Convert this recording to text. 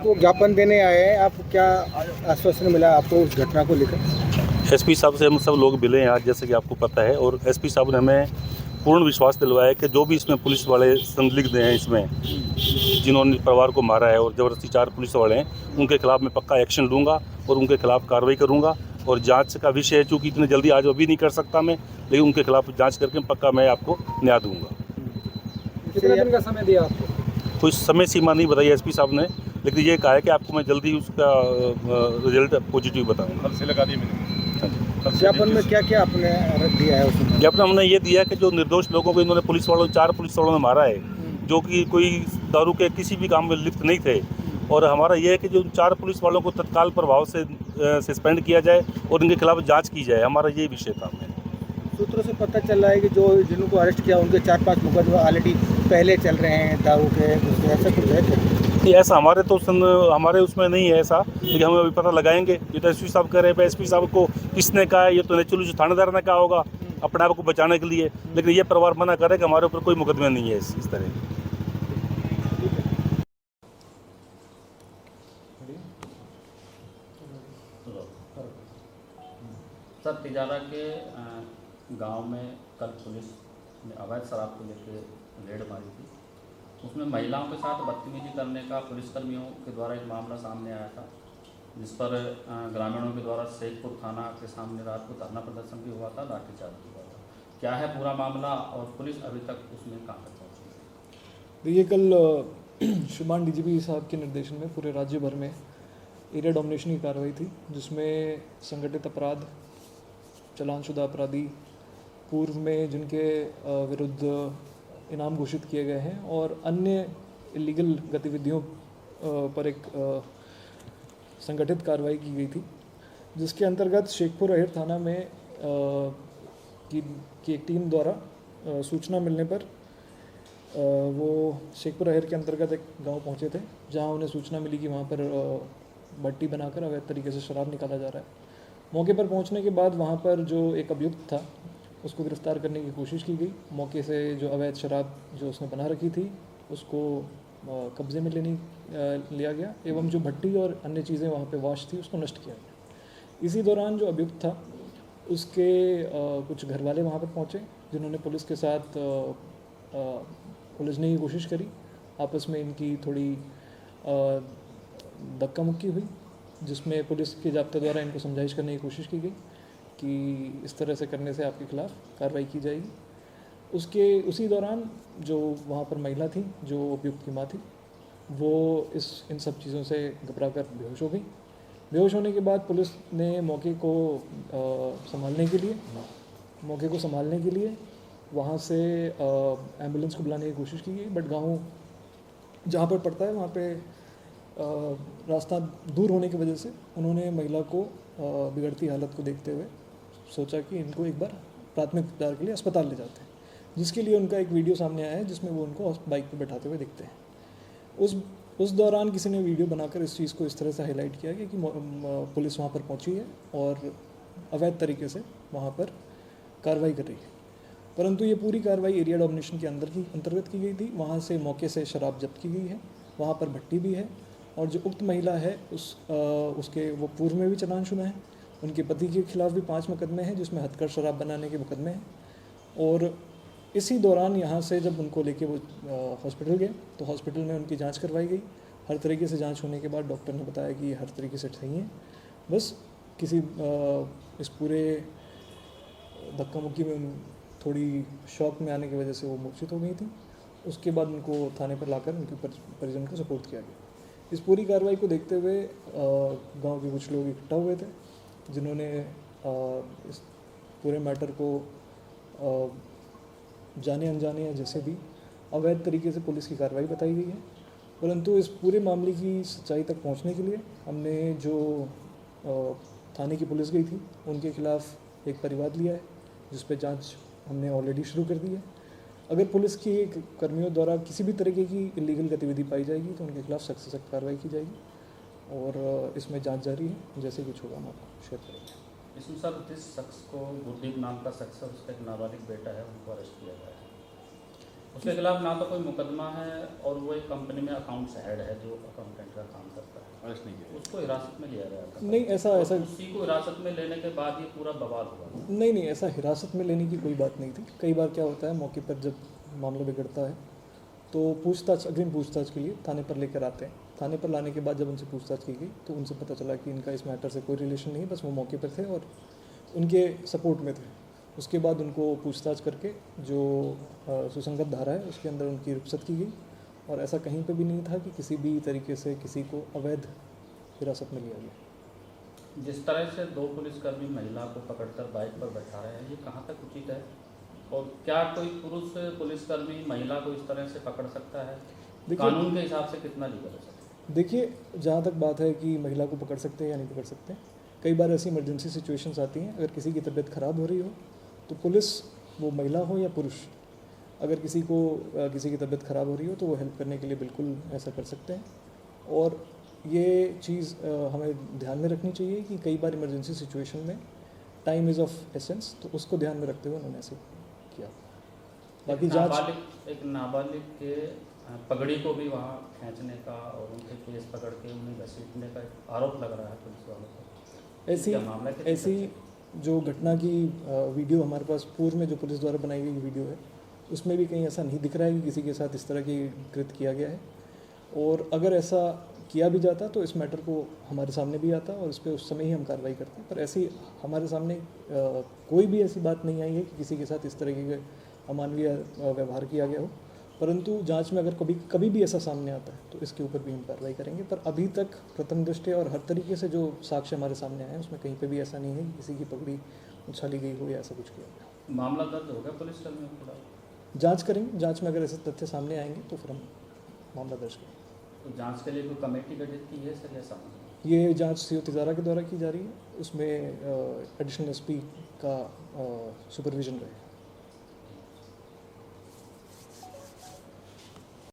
आपको ज्ञापन देने आए हैं, आप क्या आश्वासन मिला आपको उस घटना को लेकर? एसपी साहब से हम सब लोग मिले हैं आज, जैसे कि आपको पता है, और एसपी साहब ने हमें पूर्ण विश्वास दिलवाया है कि जो भी इसमें पुलिस वाले संदिग्ध हैं, इसमें जिन्होंने परिवार को मारा है और ज़बरदस्ती 4 पुलिस वाले हैं, उनके खिलाफ मैं पक्का एक्शन लूँगा और उनके खिलाफ कार्रवाई करूँगा। और जांच का विषय है, चूँकि इतनी जल्दी आज अभी नहीं कर सकता मैं, लेकिन उनके खिलाफ जांच करके पक्का मैं आपको न्याय दूँगा। कितने दिन का समय दिया आपको? कोई समय सीमा नहीं बताई एसपी साहब ने, लेकिन ये कहा है कि आपको मैं जल्दी उसका रिजल्ट पॉजिटिव बताऊँगा। ज्ञापन में क्या क्या आपने दिया है उसमें? ज्ञापन हमने ये दिया कि जो निर्दोष लोगों को इन्होंने 4 पुलिस वालों ने मारा है, जो कि कोई दारू के किसी भी काम में लिप्त नहीं थे, और हमारा ये है कि जो 4 पुलिस वालों को तत्काल प्रभाव से सस्पेंड किया जाए और इनके खिलाफ जांच की जाए। हमारा ये विषय था। सूत्रों से पता चल रहा है कि जो जिनको अरेस्ट किया उनके 4-5 मुकदमे ऑलरेडी पहले चल रहे हैं दारू के, ऐसा कुछ है क्या? नहीं, ऐसा हमारे उसमें नहीं है ऐसा, लेकिन हम अभी पता लगाएंगे। ये तो एसपी साहब कह रहे हैं, एसपी साहब को किसने कहा है, ये तो नेचुरली जो थानेदार ने कहा होगा अपने आप को बचाने के लिए, लेकिन ये परिवार मना कर रहे हैं कि हमारे ऊपर कोई मुकदमे नहीं है इस तरह। सर, तिजारा के गांव में कल पुलिस ने अवैध शराब को लेकर रेड मारी थी। उसमें महिलाओं के साथ बदतमीजी करने का पुलिसकर्मियों के द्वारा एक मामला सामने आया था, जिस पर ग्रामीणों के द्वारा शेखपुर थाना के सामने रात को धरना प्रदर्शन भी हुआ था, लाठीचार्ज भी हुआ था। क्या है पूरा मामला और पुलिस अभी तक उसमें कहाँ तक पहुँची है? देखिए, कल श्रीमान डीजीपी साहब के निर्देशन में पूरे राज्य भर में एरिया डोमिनेशन की कार्रवाई थी, जिसमें संगठित अपराध, चालानशुदा अपराधी, पूर्व में जिनके विरुद्ध इनाम घोषित किए गए हैं और अन्य इलीगल गतिविधियों पर एक संगठित कार्रवाई की गई थी, जिसके अंतर्गत शेखपुर अहिर थाना में की एक टीम द्वारा सूचना मिलने पर वो शेखपुर अहिर के अंतर्गत एक गांव पहुंचे थे, जहां उन्हें सूचना मिली कि वहां पर भट्टी बनाकर अवैध तरीके से शराब निकाला जा रहा है। मौके पर पहुंचने के बाद वहां पर जो एक अभियुक्त था उसको गिरफ्तार करने की कोशिश की गई। मौके से जो अवैध शराब जो उसने बना रखी थी उसको कब्जे में लिया गया, एवं जो भट्टी और अन्य चीज़ें वहाँ पे वाश थी उसको नष्ट किया गया। इसी दौरान जो अभियुक्त था उसके कुछ घर वाले वहाँ पर पहुँचे, जिन्होंने पुलिस के साथ उलझने की कोशिश करी। आपस में इनकी थोड़ी धक्का मुक्की हुई, जिसमें पुलिस के जाब्ते द्वारा इनको समझाइश करने की कोशिश की गई कि इस तरह से करने से आपके खिलाफ कार्रवाई की जाएगी। उसी दौरान जो वहाँ पर महिला थी, जो अभियुक्त की माँ थी, वो इन सब चीज़ों से घबरा कर बेहोश हो गई। बेहोश होने के बाद पुलिस ने मौके को संभालने के लिए वहाँ से एम्बुलेंस को बुलाने की कोशिश की गई, बट गाँव जहाँ पर पड़ता है वहाँ पे रास्ता दूर होने की वजह से उन्होंने महिला को बिगड़ती हालत को देखते हुए सोचा कि इनको एक बार प्राथमिक उपचार के लिए अस्पताल ले जाते हैं, जिसके लिए उनका एक वीडियो सामने आया है जिसमें वो उनको बाइक पर बैठाते हुए दिखते हैं। उस दौरान किसी ने वीडियो बनाकर इस चीज़ को इस तरह से हाईलाइट किया कि पुलिस वहाँ पर पहुँची है और अवैध तरीके से वहाँ पर कार्रवाई कर रही है, परंतु ये पूरी कार्रवाई एरिया डोमिनेशन के अंतर्गत की गई थी। वहाँ से मौके से शराब जब्त की गई है, वहाँ पर भट्टी भी है, और जो उक्त महिला है उसके वो पूर्व में भी चालानशुदा है। उनके पति के खिलाफ भी 5 मुकदमे हैं, जिसमें हथकढ़ शराब बनाने के मुकदमे हैं। और इसी दौरान यहाँ से जब उनको लेके वो हॉस्पिटल गए तो हॉस्पिटल में उनकी जांच करवाई गई। हर तरीके से जांच होने के बाद डॉक्टर ने बताया कि ये हर तरीके से सही है, बस किसी इस पूरे धक्का मुक्की में थोड़ी शॉक में आने की वजह से वो मूर्छित हो गई थी। उसके बाद उनको थाने पर लाकर उनके परिजन को सपोर्ट किया गया। इस पूरी कार्रवाई को देखते हुए गांव के कुछ लोग इकट्ठा हुए थे, जिन्होंने इस पूरे मैटर को जाने अनजाने या जैसे भी अवैध तरीके से पुलिस की कार्रवाई बताई गई है। परंतु इस पूरे मामले की सच्चाई तक पहुंचने के लिए हमने जो थाने की पुलिस गई थी उनके खिलाफ एक परिवाद लिया है, जिस पर जांच हमने ऑलरेडी शुरू कर दी है। अगर पुलिस की कर्मियों द्वारा किसी भी तरीके की इलीगल गतिविधि पाई जाएगी तो उनके खिलाफ सख्त से सख्त कार्रवाई की जाएगी, और इसमें जांच जारी है। जैसे कुछ होगा हम आपको शेयर करेंगे। इसमें सर जिस शख्स को गुरदीप नाम का शख्स है, उसका एक नाबालिग बेटा है, उनको अरेस्ट किया गया है। उसके खिलाफ ना तो कोई मुकदमा है और वो एक कंपनी में अकाउंट्स हेड है जो अकाउंटेंट का काम करता है। अरेस्ट नहीं किया? उसको हिरासत में लिया गया था। नहीं, ऐसा उसी को हिरासत में लेने के बाद ये पूरा बवाल हुआ। नहीं, ऐसा हिरासत में लेने की कोई बात नहीं थी। कई बार क्या होता है, मौके पर जब मामला बिगड़ता है तो पूछताछ, अग्रिम पूछताछ के लिए थाने पर लेकर आते हैं। थाने पर लाने के बाद जब उनसे पूछताछ की गई तो उनसे पता चला कि इनका इस मैटर से कोई रिलेशन नहीं, बस वो मौके पर थे और उनके सपोर्ट में थे। उसके बाद उनको पूछताछ करके जो सुसंगत धारा है उसके अंदर उनकी रुखसत की गई और ऐसा कहीं पे भी नहीं था कि किसी भी तरीके से किसी को अवैध हिरासत में लिया गया। जिस तरह से 2 पुलिसकर्मी महिला को पकड़कर बाइक पर बैठा रहे हैं, ये कहाँ तक उचित है? और क्या कोई पुरुष पुलिसकर्मी महिला को इस तरह से पकड़ सकता है? कानून के हिसाब से कितना लीगल है? देखिए, जहाँ तक बात है कि महिला को पकड़ सकते हैं या नहीं पकड़ सकते, कई बार ऐसी इमरजेंसी सिचुएशंस आती हैं। अगर किसी की तबीयत ख़राब हो रही हो तो पुलिस, वो महिला हो या पुरुष, अगर किसी की तबीयत ख़राब हो रही हो तो वो हेल्प करने के लिए बिल्कुल ऐसा कर सकते हैं। और ये चीज़ हमें ध्यान में रखनी चाहिए कि कई बार इमरजेंसी सिचुएशन में टाइम इज़ ऑफ एसेंस, तो उसको ध्यान में रखते हुए उन्होंने ऐसे किया। बाकी एक नाबालिग के पगड़ी को भी वहाँ खींचने का और उनके केस पकड़ के उन्हें घसीटने का आरोप लग रहा है पुलिस वालों पर। ऐसी जो घटना की वीडियो हमारे पास पूर्व में जो पुलिस द्वारा बनाई गई वीडियो है, उसमें भी कहीं ऐसा नहीं दिख रहा है कि किसी के साथ इस तरह की कृत्य किया गया है। और अगर ऐसा किया भी जाता तो इस मैटर को हमारे सामने भी आता और इस पर उस समय ही हम कार्रवाई करते। पर ऐसी हमारे सामने कोई भी ऐसी बात नहीं आई है कि किसी के साथ इस तरह के अमानवीय व्यवहार किया गया हो। परंतु जांच में अगर कभी भी ऐसा सामने आता है तो इसके ऊपर भी हम कार्रवाई करेंगे। पर अभी तक प्रथम दृष्टया और हर तरीके से जो साक्ष्य हमारे सामने आए हैं उसमें कहीं पे भी ऐसा नहीं है कि किसी की पगड़ी उछाली गई हो या ऐसा कुछ किया गया। मामला दर्ज हो गया पुलिसकर्मियों के खिलाफ? जाँच करेंगे, जाँच में अगर ऐसे तथ्य सामने आएंगे तो फिर हम मामला दर्ज करेंगे। तो जांच के लिए कोई कमेटी गठित की है सर या सामने? ये जांच सीओ तिजारा के द्वारा की जा रही है, उसमें एडिशनल एसपी का सुपरविजन रहेगा।